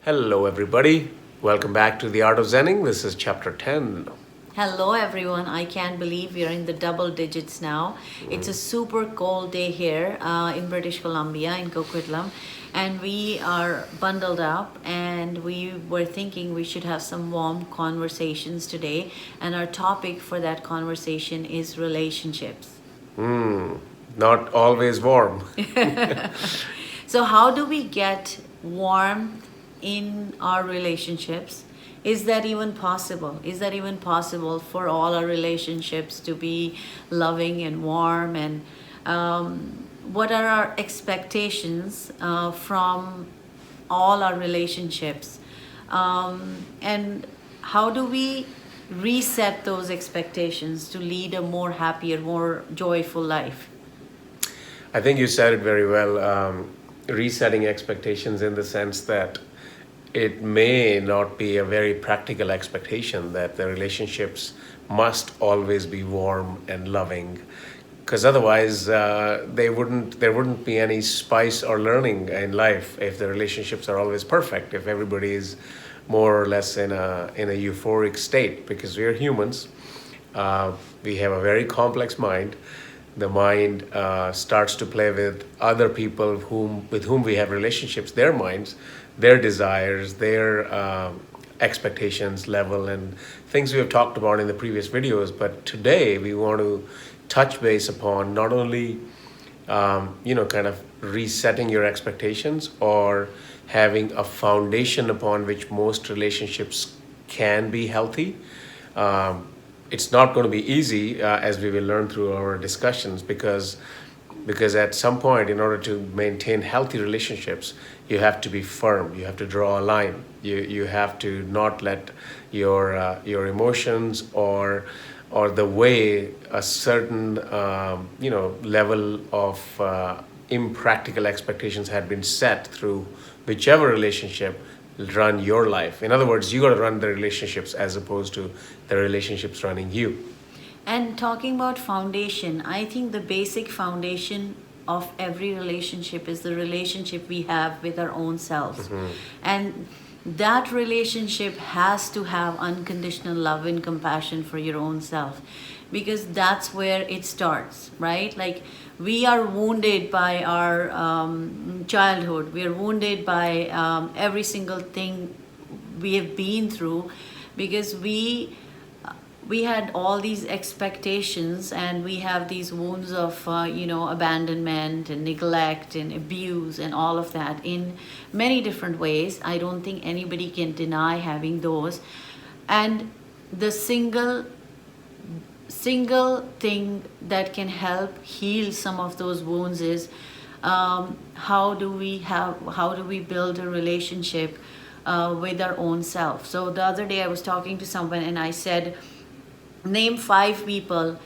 Hello, everybody. Welcome back to the Art of Zenning. This is chapter 10. Hello everyone. I can't believe we are in the double digits now. It's a super cold day here in British Columbia, in Coquitlam, and we are bundled up and we were thinking we should have some warm conversations today. And our topic for that conversation is relationships. Not always warm. So, how do we get warmth in our relationships? Is that even possible? Is that even possible for all our relationships to be loving and warm? And what are our expectations from all our relationships? And how do we reset those expectations to lead a more happier, more joyful life? I think you said it very well. Resetting expectations in the sense that it may not be a very practical expectation that the relationships must always be warm and loving, because otherwise there wouldn't be any spice or learning in life if the relationships are always perfect, if everybody is more or less in a euphoric state, because we are humans. We have a very complex mind. The mind starts to play with other people with whom we have relationships, their minds, their desires, their expectations level, and things we have talked about in the previous videos. But today we want to touch base upon not only kind of resetting your expectations or having a foundation upon which most relationships can be healthy. It's not going to be easy, as we will learn through our discussions, because at some point, in order to maintain healthy relationships, you have to be firm. You have to draw a line. You have to not let your emotions or the way a certain level of impractical expectations had been set through whichever relationship run your life. In other words, you got to run the relationships as opposed to the relationships running you. And talking about foundation, I think the basic foundation of every relationship is the relationship we have with our own selves. And that relationship has to have unconditional love and compassion for your own self, because that's where it starts, right? Like, we are wounded by our childhood, we are wounded by every single thing we have been through, because we had all these expectations and we have these wounds of abandonment and neglect and abuse and all of that in many different ways. I don't think anybody can deny having those. And the single thing that can help heal some of those wounds is how do we build a relationship with our own self. So the other day I was talking to someone and I said, name 5 people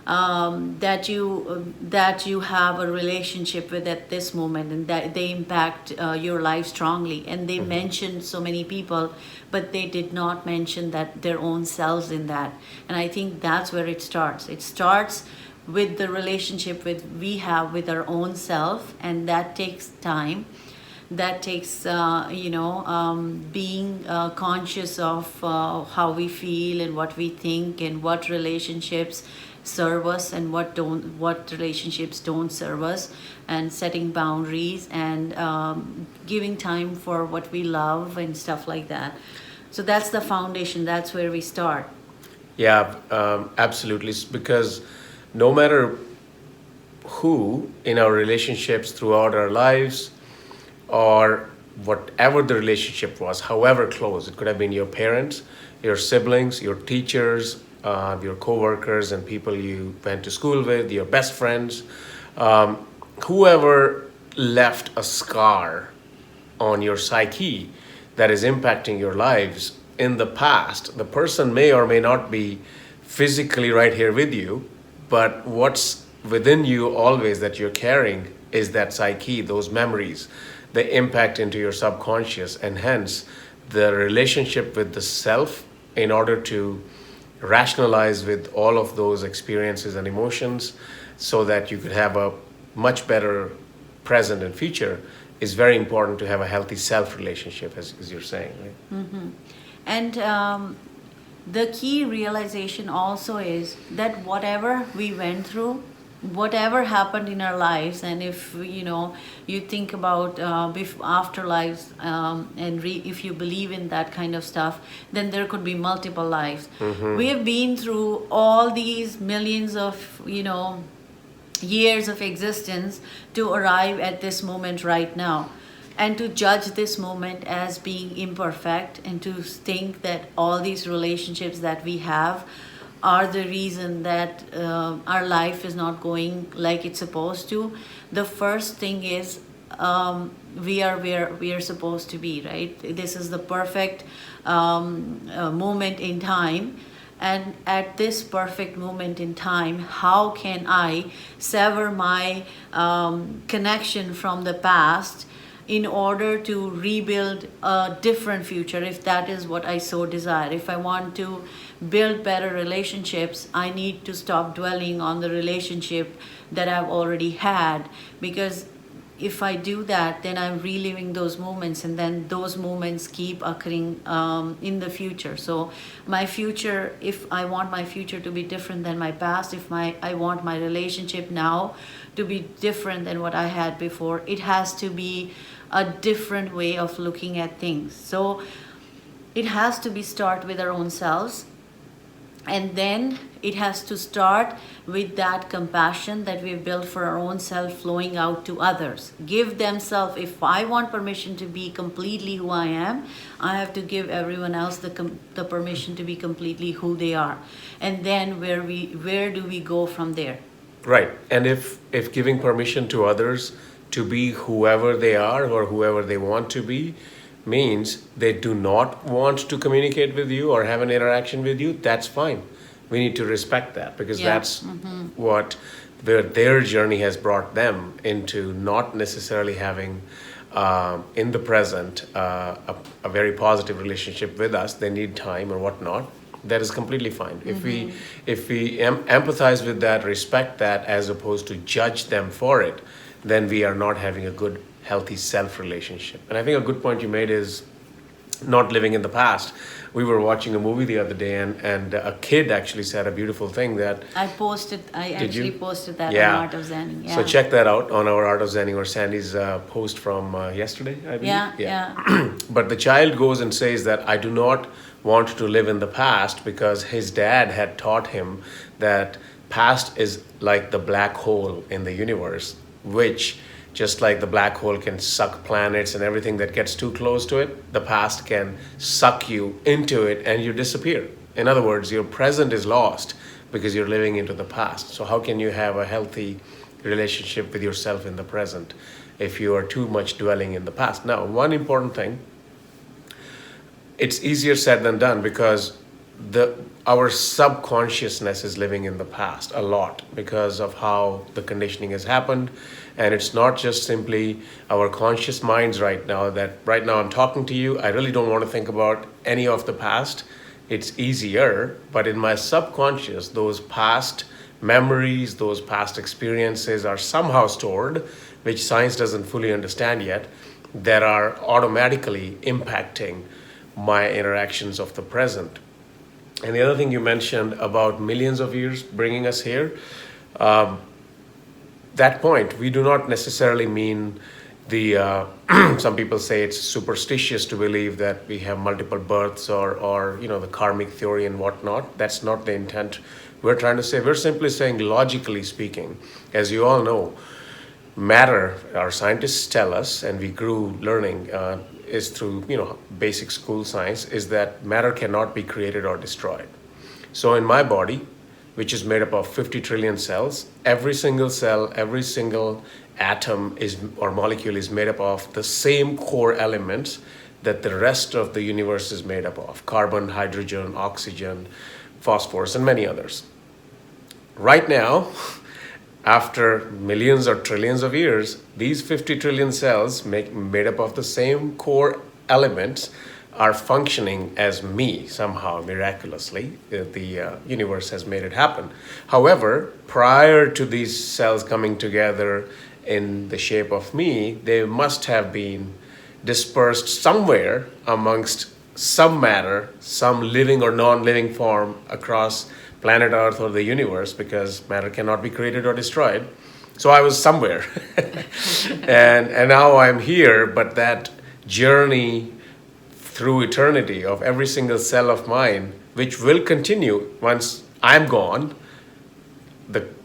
that you have a relationship with at this moment, and that they impact your life strongly. And they mentioned so many people, but they did not mention that their own selves in that. And I think that's where it starts. It starts with the relationship we have with our own self, and that takes time. That takes being conscious of how we feel and what we think and what relationships serve us and what relationships don't serve us, and setting boundaries and giving time for what we love and stuff like that. So that's the foundation. That's where we start. Yeah, absolutely. Because no matter who in our relationships throughout our lives, or whatever the relationship was, however close, it could have been your parents, your siblings, your teachers, your co-workers and people you went to school with, your best friends, whoever left a scar on your psyche that is impacting your lives in the past. The person may or may not be physically right here with you, but what's within you always that you're carrying is that psyche, those memories, the impact into your subconscious, and hence the relationship with the self, in order to rationalize with all of those experiences and emotions so that you could have a much better present and future, is very important to have a healthy self relationship, as you're saying, right? And the key realization also is that whatever we went through, whatever happened in our lives, and if you think about afterlives, and if you believe in that kind of stuff, then there could be multiple lives. We have been through all these millions of years of existence to arrive at this moment right now, and to judge this moment as being imperfect, and to think that all these relationships that we have are the reason that our life is not going like it's supposed to. The first thing is, we are where we are supposed to be, right? This is the perfect moment in time. And at this perfect moment in time, how can I sever my connection from the past in order to rebuild a different future, if that is what I so desire? If I want to build better relationships, I need to stop dwelling on the relationship that I've already had, because if I do that, then I'm reliving those moments, and then those moments keep occurring in the future. So my future, if I want my future to be different than my past, if I want my relationship now to be different than what I had before, it has to be a different way of looking at things. So it has to be start with our own selves, and then it has to start with that compassion that we've built for our own self flowing out to others. Give themselves, if I want permission to be completely who I am, I have to give everyone else the permission to be completely who they are. And then where do we go from there? Right. And if giving permission to others to be whoever they are or whoever they want to be means they do not want to communicate with you or have an interaction with you, that's fine. We need to respect that, because that's what their journey has brought them into, not necessarily having in the present a very positive relationship with us. They need time or whatnot. That is completely fine. If we empathize with that, respect that, as opposed to judge them for it, then we are not having a good, healthy self relationship. And I think a good point you made is not living in the past. We were watching a movie the other day, and a kid actually said a beautiful thing that I actually posted that Yeah. on Art of Zenning. Yeah. So check that out on our Art of Zenning, or Sandy's post from yesterday, I believe. Yeah. But the child goes and says that I do not want to live in the past, because his dad had taught him that past is like the black hole in the universe, which, just like the black hole can suck planets and everything that gets too close to it, the past can suck you into it and you disappear. In other words, your present is lost because you're living into the past. So how can you have a healthy relationship with yourself in the present if you are too much dwelling in the past? Now, one important thing, it's easier said than done, because our subconsciousness is living in the past a lot because of how the conditioning has happened. And it's not just simply our conscious minds right now, that right now I'm talking to you, I really don't want to think about any of the past. It's easier, but in my subconscious, those past memories, those past experiences are somehow stored, which science doesn't fully understand yet, that are automatically impacting my interactions of the present. And the other thing you mentioned about millions of years bringing us here, that point, we do not necessarily mean the, some people say it's superstitious to believe that we have multiple births, or the karmic theory and whatnot. That's not the intent we're trying to say. We're simply saying, logically speaking, as you all know, matter, our scientists tell us, and we grew learning, is through basic school science, is that matter cannot be created or destroyed. So in my body, which is made up of 50 trillion cells, every single cell, every single atom or molecule is made up of the same core elements that the rest of the universe is made up of: carbon, hydrogen, oxygen, phosphorus, and many others. Right now, after millions or trillions of years, these 50 trillion cells made up of the same core elements are functioning as me somehow, miraculously. The universe has made it happen. However, prior to these cells coming together in the shape of me, they must have been dispersed somewhere amongst some matter, some living or non-living form across planet Earth or the universe, because matter cannot be created or destroyed. So I was somewhere, and now I'm here. But that journey through eternity of every single cell of mine, which will continue once I'm gone,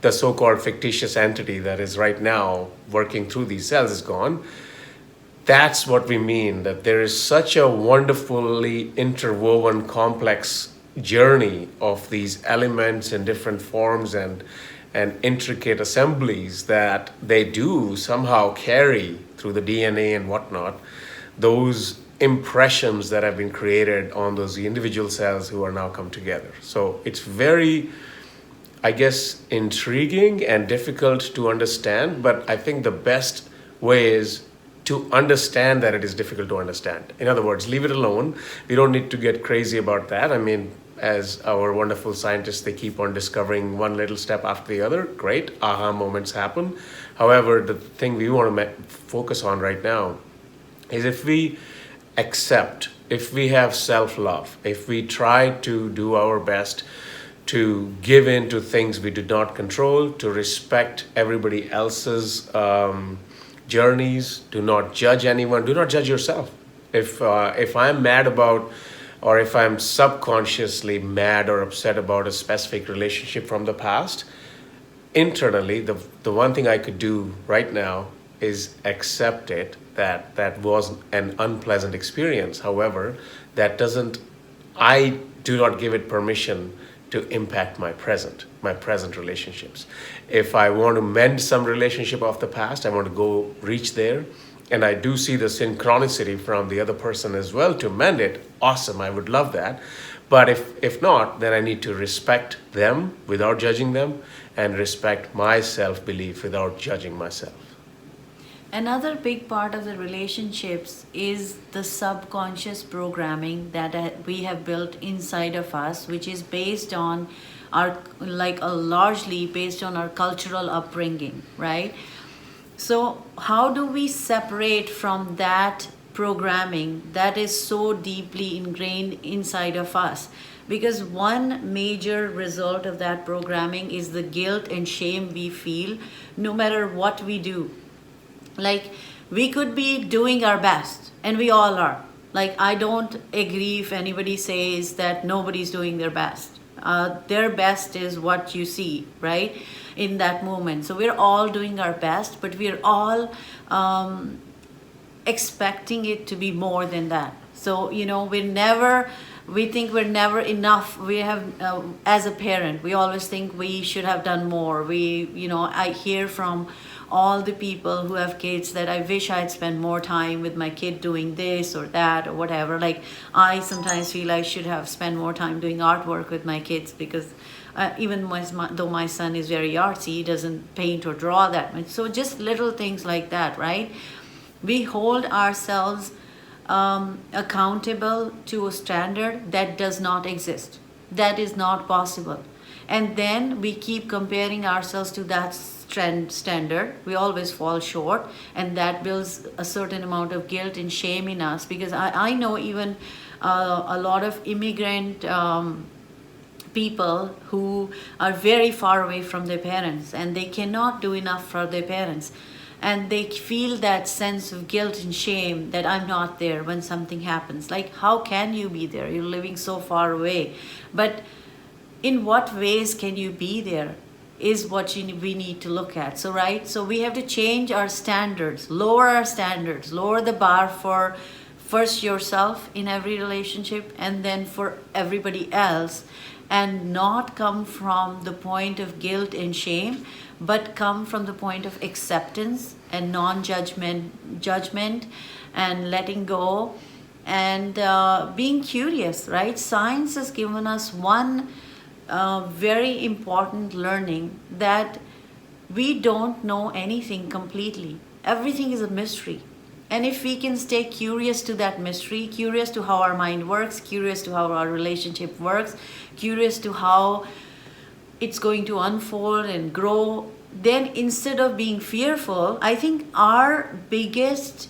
the so-called fictitious entity that is right now working through these cells is gone. That's what we mean, that there is such a wonderfully interwoven, complex journey of these elements in different forms and intricate assemblies that they do somehow carry through the DNA and whatnot, those impressions that have been created on those individual cells who are now come together. So it's very, I guess, intriguing and difficult to understand, but I think the best way is to understand that it is difficult to understand. In other words, leave it alone. We don't need to get crazy about that. I mean, as our wonderful scientists, they keep on discovering one little step after the other. Great, aha moments happen. However, the thing we want to focus on right now is if we accept, if we have self-love, if we try to do our best to give in to things we do not control, to respect everybody else's journeys, do not judge anyone, do not judge yourself. If I'm mad about, or if I'm subconsciously mad or upset about a specific relationship from the past, internally, the one thing I could do right now is accept it, that was an unpleasant experience. However, that doesn't, I do not give it permission to impact my present relationships. If I want to mend some relationship of the past, I want to go reach there, and I do see the synchronicity from the other person as well to mend it. Awesome, I would love that. But if not, then I need to respect them without judging them, and respect my self-belief without judging myself. Another big part of the relationships is the subconscious programming that we have built inside of us, which is based on our, like, largely based on our cultural upbringing, right? So, how do we separate from that programming that is so deeply ingrained inside of us? Because one major result of that programming is the guilt and shame we feel no matter what we do. Like, we could be doing our best, and we all are. Like, I don't agree if anybody says that nobody's doing their best. Their best is what you see, right, in that moment. So we're all doing our best, but we're all expecting it to be more than that. So, we think we're never enough. We have, as a parent, we always think we should have done more. I hear from all the people who have kids that I wish I'd spent more time with my kid doing this or that or whatever. Like, I sometimes feel I should have spent more time doing artwork with my kids, because even though my son is very artsy, he doesn't paint or draw that much. So just little things like that, right? We hold ourselves accountable to a standard that does not exist. That is not possible. And then we keep comparing ourselves to that standard. We always fall short, and that builds a certain amount of guilt and shame in us, because I know even a lot of immigrant people who are very far away from their parents, and they cannot do enough for their parents, and they feel that sense of guilt and shame that I'm not there when something happens. Like, how can you be there? You're living so far away. But in what ways can you be there is what we need to look at. So, right? So we have to change our standards, lower the bar for first yourself in every relationship, and then for everybody else, and not come from the point of guilt and shame, but come from the point of acceptance and judgment and letting go and being curious, right? Science has given us one very important learning, that we don't know anything completely. Everything is a mystery. And if we can stay curious to that mystery, curious to how our mind works, curious to how our relationship works, curious to how it's going to unfold and grow, then instead of being fearful, I think our biggest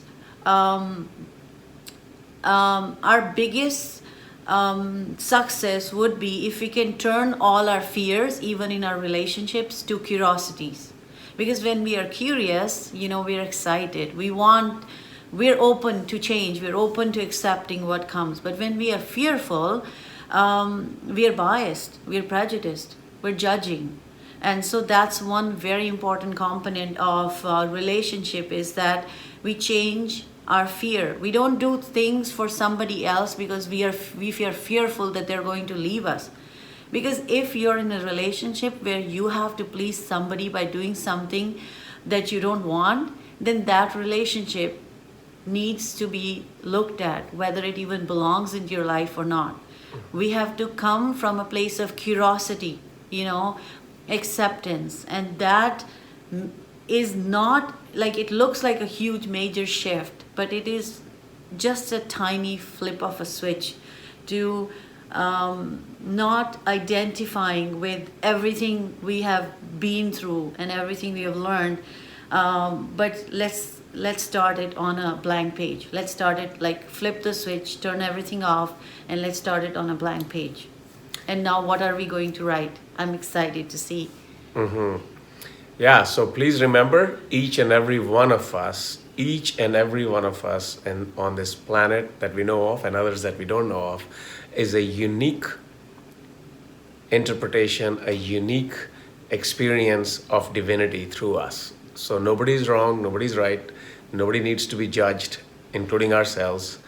success would be if we can turn all our fears, even in our relationships, to curiosities. Because when we are curious, we're excited. We're open to change. We're open to accepting what comes. But when we are fearful, we are biased. We're prejudiced. We're judging. And so that's one very important component of relationship, is that we change our fear. We don't do things for somebody else because we feel fearful that they're going to leave us. Because if you're in a relationship where you have to please somebody by doing something that you don't want, then that relationship needs to be looked at, whether it even belongs into your life or not. We have to come from a place of curiosity, acceptance, and that is not like, it looks like a huge major shift, but it is just a tiny flip of a switch to not identifying with everything we have been through and everything we have learned, but let's start it on a blank page. Let's start it, like, flip the switch, turn everything off, and let's start it on a blank page. And now what are we going to write? I'm excited to see. Yeah, so please remember, each and every one of us, and on this planet that we know of and others that we don't know of, is a unique interpretation, a unique experience of divinity through us. So nobody's wrong, nobody's right, nobody needs to be judged, including ourselves.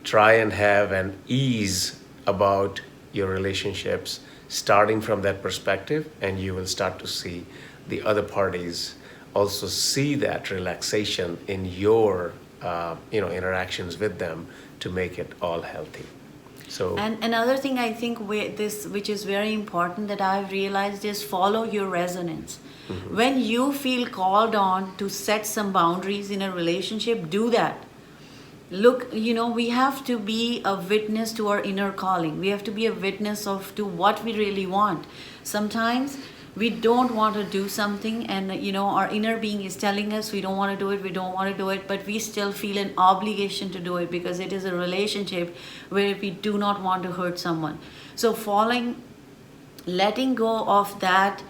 Try and have an ease about your relationships, starting from that perspective, and you will start to see the other parties also see that relaxation in your interactions with them, to make it all healthy. So, And another thing I think which is very important, that I've realized, is follow your resonance. When you feel called on to set some boundaries in a relationship, do that. Look, we have to be a witness to our inner calling. We have to be a witness to what we really want. Sometimes we don't want to do something, and our inner being is telling us we don't want to do it, but we still feel an obligation to do it because it is a relationship where we do not want to hurt someone. So letting go of that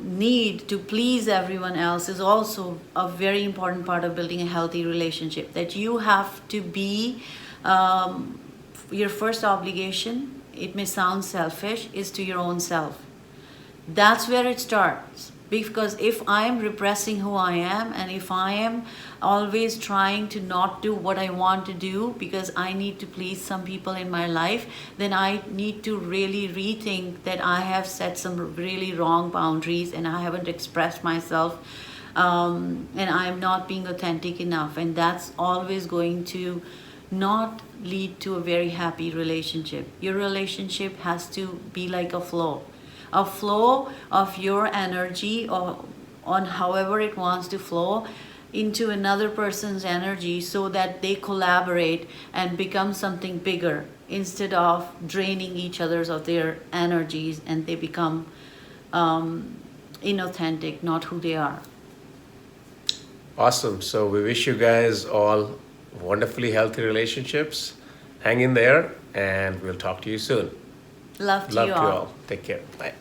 need to please everyone else is also a very important part of building a healthy relationship. That you have to be, your first obligation, it may sound selfish, is to your own self. That's where it starts. Because if I am repressing who I am, and if I am always trying to not do what I want to do because I need to please some people in my life, then I need to really rethink that I have set some really wrong boundaries and I haven't expressed myself, and I'm not being authentic enough. And that's always going to not lead to a very happy relationship. Your relationship has to be like a flow of your energy, or on however it wants to flow, into another person's energy, so that they collaborate and become something bigger, instead of draining each other's of their energies, and they become inauthentic, not who they are. awesome. So we wish you guys all wonderfully healthy relationships. Hang in there, and we'll talk to you soon. Love to Love you to you all. all. Take care. Bye.